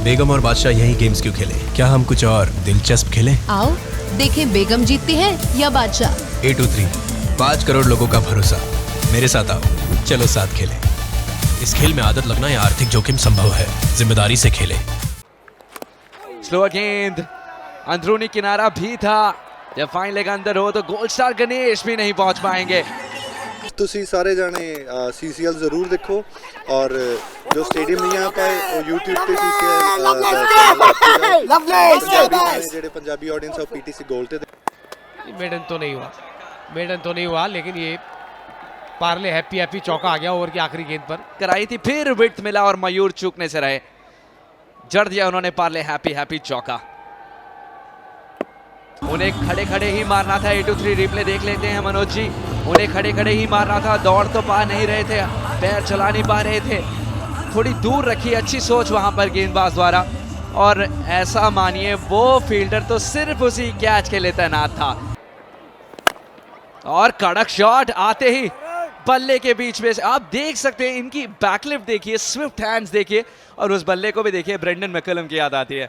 बेगम और बादशाह यही गेम्स क्यों खेले? क्या हम कुछ और दिलचस्प खेलें? आओ देखें बेगम जीतती है या बादशाह। 823 5 करोड़ लोगों का भरोसा। मेरे साथ आओ, चलो साथ खेलें। इस खेल में आदत लगना या आर्थिक जोखिम संभव है। जिम्मेदारी से खेलें। स्लो गेंद, अंदरूनी किनारा भी था। जब फाइन लेग अंदर हो तो गोल्ड स्टार गणेश भी नहीं पहुंच पाएंगे। ਤੁਸੀਂ ਸਾਰੇ ਜਾਣੇ CCL ਜ਼ਰੂਰ ਦੇਖੋ ਔਰ ਜੋ ਸਟੇਡੀਅਮ ਨਹੀਂ ਆ ਪਾਏ ਉਹ YouTube ਤੇ CCL ਜਿਹੜੇ ਪੰਜਾਬੀ ਆਡੀਅנס ਉਹ PTC गोल्ड ਤੇ मेडन तो नहीं हुआ लेकिन ये पार्ले हैप्पी चौका आ गया ओवर की आखिरी गेंद पर। कराई थी, फिर विड्थ मिला और मयूर चूकने से रहे। जड़ दिया उन्होंने पार्ले हैप्पी चौका। उन्हें खड़े खड़े ही मारना था। 823 रिप्ले देख लेते हैं मनोज जी। उन्हें खड़े खड़े ही मारना था, दौड़ तो पा नहीं रहे थे, पैर चला नहीं पा रहे थे। थोड़ी दूर रखी, अच्छी सोच वहां पर गेंदबाज द्वारा। और ऐसा मानिए वो फील्डर तो सिर्फ उसी कैच के लिए तैनात था। और कड़क शॉट आते ही बल्ले के बीच में आप देख सकते हैं, इनकी बैकलिफ्ट देखिए, स्विफ्ट हैंड्स देखिए और उस बल्ले को भी देखिए, ब्रेंडन मैकलम की याद आती है।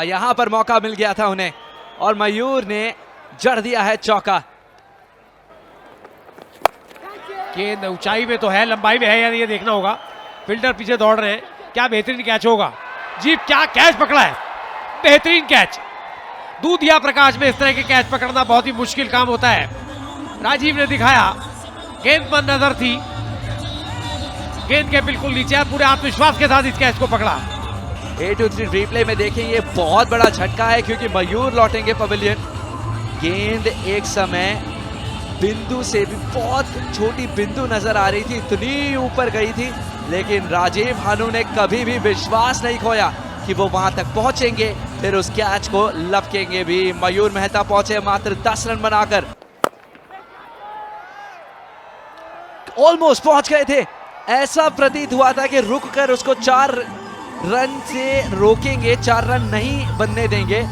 यहां पर मौका मिल गया था उन्हें और मयूर ने जड़ दिया है चौका। गेंद ऊंचाई में तो है, लंबाई में है या नहीं ये देखना होगा। फील्डर पीछे दौड़ रहे हैं, क्या बेहतरीन कैच होगा। जी क्या कैच पकड़ा है, बेहतरीन कैच। दूधिया प्रकाश में इस तरह के कैच पकड़ना बहुत ही मुश्किल काम होता है। राजीव ने दिखाया, गेंद पर नजर थी, गेंद के बिल्कुल नीचे, पूरे आत्मविश्वास के साथ इस कैच को पकड़ा। 823 रिप्ले में देखें, ये बहुत बड़ा झटका है क्योंकि मयूर लौटेंगे पवेलियन। गेंद एक समय बिंदु से भी बहुत छोटी बिंदु नजर आ रही थी, इतनी ऊपर गई थी, लेकिन राजीव भानु ने कभी भी विश्वास नहीं खोया कि वो वहां तक पहुंचेंगे, फिर उस कैच को लपकेंगे भी। मयूर मेहता पहुंचे मात्र 10 रन बनाकर, ऑलमोस्ट पहुंच गए थे। ऐसा प्रतीत हुआ था कि रुक कर उसको 4 रन से रोकेंगे, 4 रन नहीं बनने देंगे।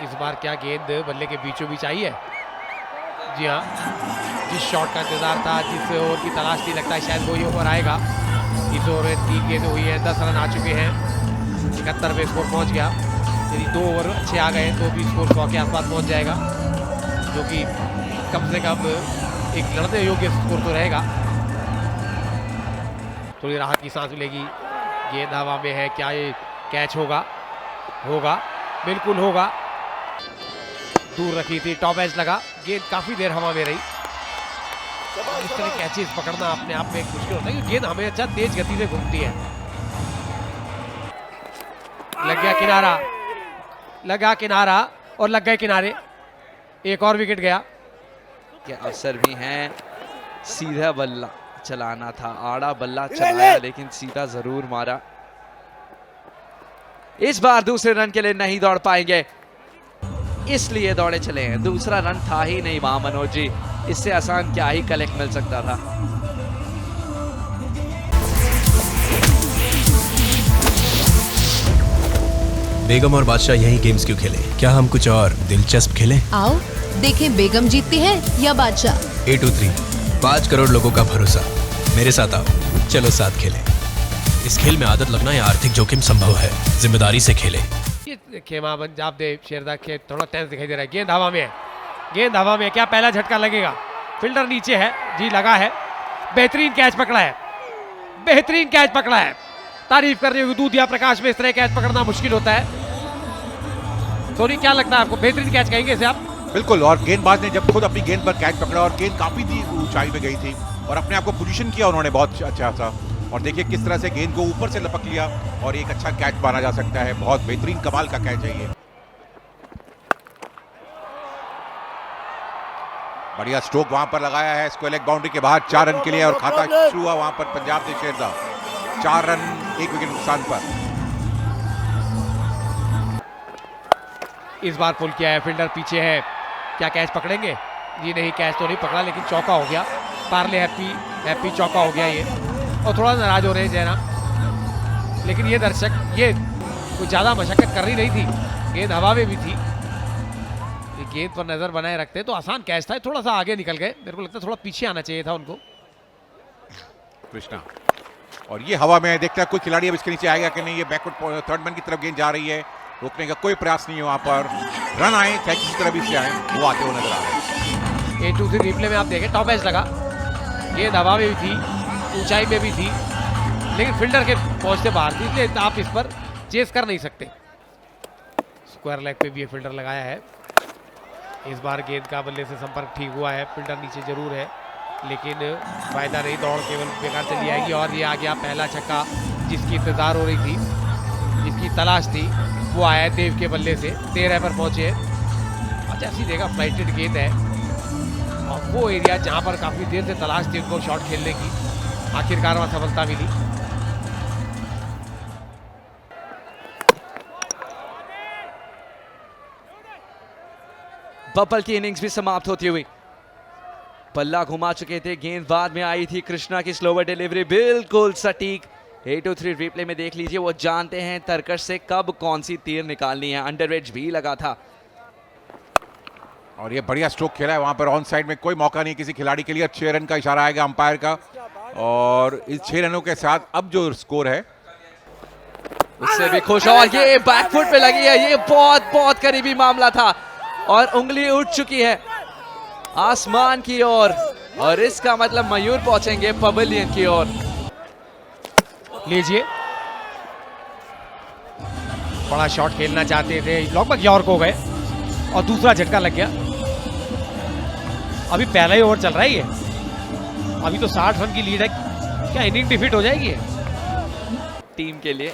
इस बार क्या गेंद बल्ले के बीचों बीच आई है। जी हाँ, जिस शॉट का इंतजार था, जिस ओवर की तलाश थी, लगता है शायद वही ओवर आएगा। इस ओवर में 3 गेंदें हुई हैं, 10 रन आ चुके हैं, 71 पे स्कोर पहुंच गया। यदि 2 ओवर अच्छे आ गए तो भी स्कोर 100 के आसपास पहुंच जाएगा, जो कि कम से कम एक लड़ने योग्य स्कोर तो रहेगा। थोड़ी राहत की सांस मिलेगी। गेंद हवा में है, क्या ये कैच होगा? बिल्कुल होगा। दूर रखी थी, टॉप एज लगा, गेंद काफी देर हवा में रही। इस तरह कैचेस पकड़ना अपने आप में एक मुश्किल होता है क्योंकि गेंद हमेशा तेज गति से घूमती है। लग गया किनारा और लग गए किनारे। एक और विकेट गया। क्या अवसर भी हैं, सीधा बल्ला चलाना था, आड़ा बल्ला चलाया लेकिन सीधा जरूर मारा। इस बार दूसरे रन के लिए नहीं दौड़ पाएंगे, इसलिए दौड़े चले हैं। दूसरा रन था ही नहीं वहां मनोज जी, इससे आसान क्या ही कलेक्ट मिल सकता था। बेगम और बादशाह यही गेम्स क्यों खेले? क्या हम कुछ और दिलचस्प खेलें? आओ देखें बेगम जीतती है या बादशाह। 823 5 करोड़ लोगों का भरोसा। मेरे साथ आओ, चलो साथ खेलें। इस खेल में आदत लगना या आर्थिक जोखिम संभव है। जिम्मेदारी से खेलें। खेमा पंजाब दे शेरदा के थोड़ा टेंस दिखाई दे रहा है। गेंद हवा में है, क्या पहला झटका लगेगा? फील्डर नीचे है, जी लगा है। बेहतरीन कैच पकड़ा है, तारीफ करने होगी। दूधिया प्रकाश में इस तरह कैच पकड़ना मुश्किल होता है। सोनी क्या लगता है आपको, बेहतरीन कैच कहेंगे इसे आप? बिल्कुल, और गेंदबाज ने जब खुद अपनी गेंद पर कैच पकड़ा और गेंद काफी ऊंचाई में गई थी और अपने आप को पोजीशन किया उन्होंने बहुत अच्छा था। और देखिए किस तरह से गेंद को ऊपर से लपक लिया और एक अच्छा कैच माना जा सकता है। बहुत बेहतरीन कमाल का कैच है ये। बढ़िया स्ट्रोक वहां पर लगाया है, स्क्वायर लेग बाउंड्री के बाहर 4 रन के लिए और खाता शुरू हुआ वहां पर पंजाब दे शेरदा। 4 रन 1 विकेट नुकसान पर। इस बार पुल किया है, फील्डर पीछे है, क्या कैच पकड़ेंगे? जी नहीं, कैच तो नहीं पकड़ा लेकिन चौका हो गया। पार्ले हैप्पी चौका हो गया ये। और थोड़ा नाराज हो रहे हैं जयराम, लेकिन ये दर्शक ये कोई ज्यादा मशक्कत करनी नहीं थी, गेंद हवा में भी थी। ये गेंद पर नजर बनाए रखते तो आसान कैच था, थोड़ा सा आगे निकल गए। मेरे को लगता है थोड़ा पीछे आना चाहिए था उनको। कृष्णा और ये हवा में देखता है कोई खिलाड़ी अब इसके नीचे आएगा कि नहीं। ये बैकवर्ड थर्ड मैन की तरफ गेंद जा रही है, रोकने का कोई प्रयास नहीं है वहां पर। रन आए चाहे किसी तरह भी से आए, वो आते हुए नजर आ रहे हैं। 8-2 रिप्ले में आप देखें, टॉप एज लगा, गेंद हवा में भी थी, ऊंचाई में भी थी, लेकिन फील्डर के पहुंच से बाहर थी, इसलिए आप इस पर चेस कर नहीं सकते। स्क्वायर लेग पे भी ये फील्डर लगाया है। इस बार गेंद का बल्ले से संपर्क ठीक हुआ है, फील्डर नीचे जरूर है, लेकिन फायदा नहीं, दौड़ केवल बेकार चली जाएगी। और ये आ गया पहला छक्का, जिसकी इंतजार हो रही थी, जिसकी तलाश थी, वो आया है देव के बल्ले से। 13 पर पहुंचे। अच्छा सी देखा, फ्लाइटेड गेंद है, और वो एरिया जहां पर काफी देर से तलाश थी उनको शॉट खेलने की, आखिरकार वहां सफलता मिली। बब्बल की इनिंग्स भी समाप्त होती हुई, बल्ला घुमा चुके थे, गेंद बाद में आई थी। कृष्णा की स्लोवर डिलीवरी बिल्कुल सटीक। 8-3 रिप्ले में देख लीजिए, वो जानते हैं तरकश से कब कौन सी तीर निकालनी है। अंडरवेज भी लगा था और ये बढ़िया स्ट्रोक खेला है वहां पर। ऑन साइड में कोई मौका नहीं किसी खिलाड़ी के लिए। 6 रन का इशारा आएगा अंपायर का, और इस 6 रनों के साथ अब जो स्कोर है उससे भी खुश। और ये बैकफुट पे लगी है, ये बहुत बहुत करीबी मामला था, और उंगली उठ चुकी है आसमान की ओर, और इसका मतलब मयूर पहुंचेंगे पवेलियन की ओर। लीजिए, बड़ा शॉट खेलना चाहते थे, लगभग यॉर्क हो गए, और दूसरा झटका लग गया। अभी पहला ही ओवर चल रहा है ये, अभी तो 60 रन की लीड है, क्या इनिंग डिफीट हो जाएगी टीम के लिए?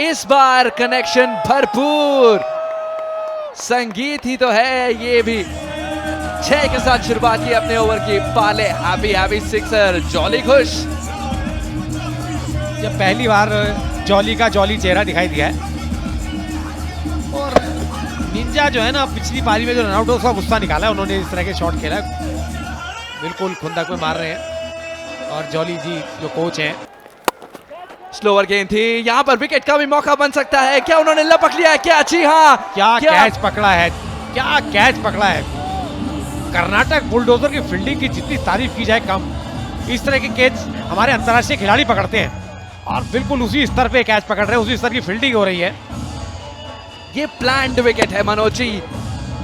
इस बार कनेक्शन भरपूर, संगीत ही तो है ये भी। 6 के साथ शुरुआत की अपने ओवर की। पाले हैप्पी सिक्सर, जॉली खुश। जब पहली बार जॉली का जॉली चेहरा दिखाई दिया है, और निंजा जो है ना, पिछली पारी में जो रनआउट है उसका गुस्सा निकाला है उन्होंने, इस तरह के शॉट खेला है, बिल्कुल खुंदक में मार रहे हैं। और जॉली जी जो कोच हैं, स्लोअर गेंद थी, यहाँ पर विकेट का भी मौका बन सकता है। क्या उन्होंने लपक लिया है? क्या जी हाँ, क्या कैच पकड़ा है, क्या कैच पकड़ा है। कर्नाटक बुलडोजर की फील्डिंग की जितनी तारीफ की जाए कम। इस तरह के कैच हमारे अंतर्राष्ट्रीय खिलाड़ी पकड़ते हैं, और बिल्कुल उसी स्तर पे कैच पकड़ रहे हैं, उसी स्तर की फील्डिंग हो रही है। ये प्लान्ड विकेट है मनोज जी।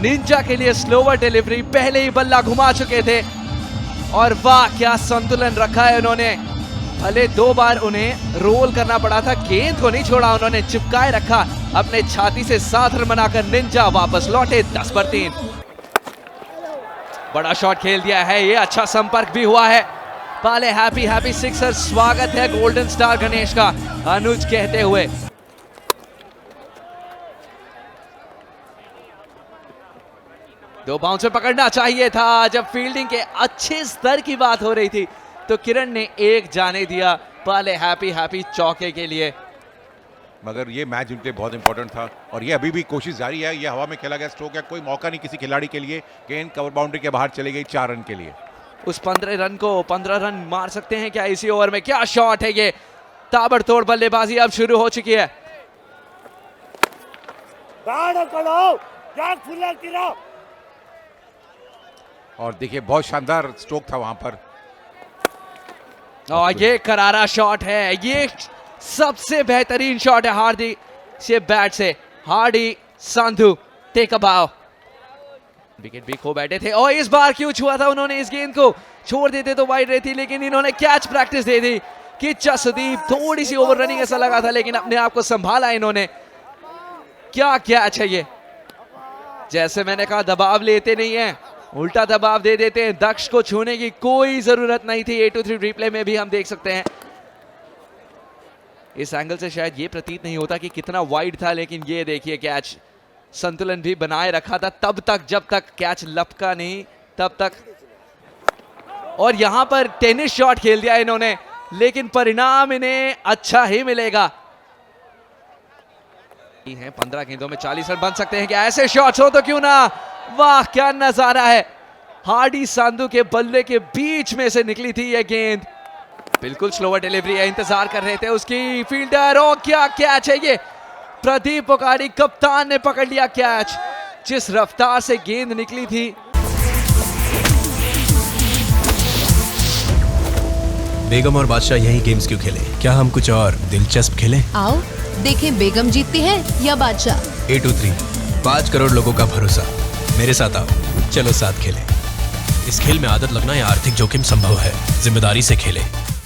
निंजा के लिए स्लोवर डिलीवरी, पहले ही बल्ला घुमा चुके थे, और वाह क्या संतुलन रखा है उन्होंने। भले 2 बार उन्हें रोल करना पड़ा था, गेंद को नहीं छोड़ा उन्होंने, चिपकाए रखा अपने छाती से। 7 रन बनाकर निंजा वापस लौटे 10 पर 3। बड़ा शॉट खेल दिया है ये, अच्छा संपर्क भी हुआ है। पाले हैप्पी सिक्सर, स्वागत है गोल्डन स्टार गणेश का, अनुज कहते हुए। दो बाउंसर पकड़ना चाहिए था। जब फील्डिंग के अच्छे स्तर की बात हो रही थी तो किरण ने एक जाने दिया पाले हैप्पी चौके के लिए। मगर ये मैच उनके लिए बहुत इंपॉर्टेंट था, और ये अभी भी कोशिश जारी है। ये हवा में खेला गया स्ट्रोक है, कोई मौका नहीं किसी खिलाड़ी के लिए। गेंद कवर बाउंड्री के बाहर चली गई 4 रन के लिए। उस 15 रन को 15 रन मार सकते हैं क्या इसी ओवर में? क्या शॉट है ये, ताबड़तोड़ बल्लेबाजी अब शुरू हो चुकी है। और देखिए बहुत शानदार स्ट्रोक था वहां पर, और ये करारा शॉट है, ये सबसे बेहतरीन शॉट है हार्दी से बैट से। हार्डी संधू टेक अ बाव। विकेट भी खो बैठे थे, और इस बार क्यों छुआ था उन्होंने इस गेंद को? छोड़ देते तो वाइड रहती, लेकिन इन्होंने कैच प्रैक्टिस दे दी। किच्चा सुदीप थोड़ी सी ओवर रनिंग ऐसा लगा था, लेकिन अपने आप को संभाला इन्होंने। क्या कैच है ये, जैसे मैंने कहा दबाव लेते नहीं है, उल्टा दबाव दे देते हैं। दक्ष को छूने की कोई जरूरत नहीं थी। 8-3 रिप्ले में भी हम देख सकते हैं। इस एंगल से शायद ये प्रतीत नहीं होता कि कितना वाइड था, लेकिन ये देखिए कैच, संतुलन भी बनाए रखा था तब तक जब तक कैच लपका नहीं तब तक। और यहां पर टेनिस शॉट खेल दिया इन्होंने, लेकिन परिणाम इन्हें अच्छा ही मिलेगा। 15 गेंदों में 40 रन बन सकते हैं क्या? ऐसे शॉट्स हो तो क्यों ना। वाह क्या नजारा है, हार्डी सांधू के बल्ले के बीच में से निकली थी यह गेंद। बिल्कुल स्लोवर डिलीवरी है, इंतजार कर रहे थे उसकी फील्डर। और क्या कैच है ये, प्रदीप पोकारी कप्तान ने पकड़ लिया कैच। जिस रफ्तार से गेंद निकली थी, बेगम और बादशाह यही गेम्स क्यों खेले? क्या हम कुछ और दिलचस्प खेलें? आओ देखें बेगम जीतती है या बादशाह। 823 5 करोड़ लोगों का भरोसा, मेरे साथ आओ, चलो साथ खेलें। इस खेल में आदत लगना या आर्थिक जोखिम संभव है, जिम्मेदारी से खेलें।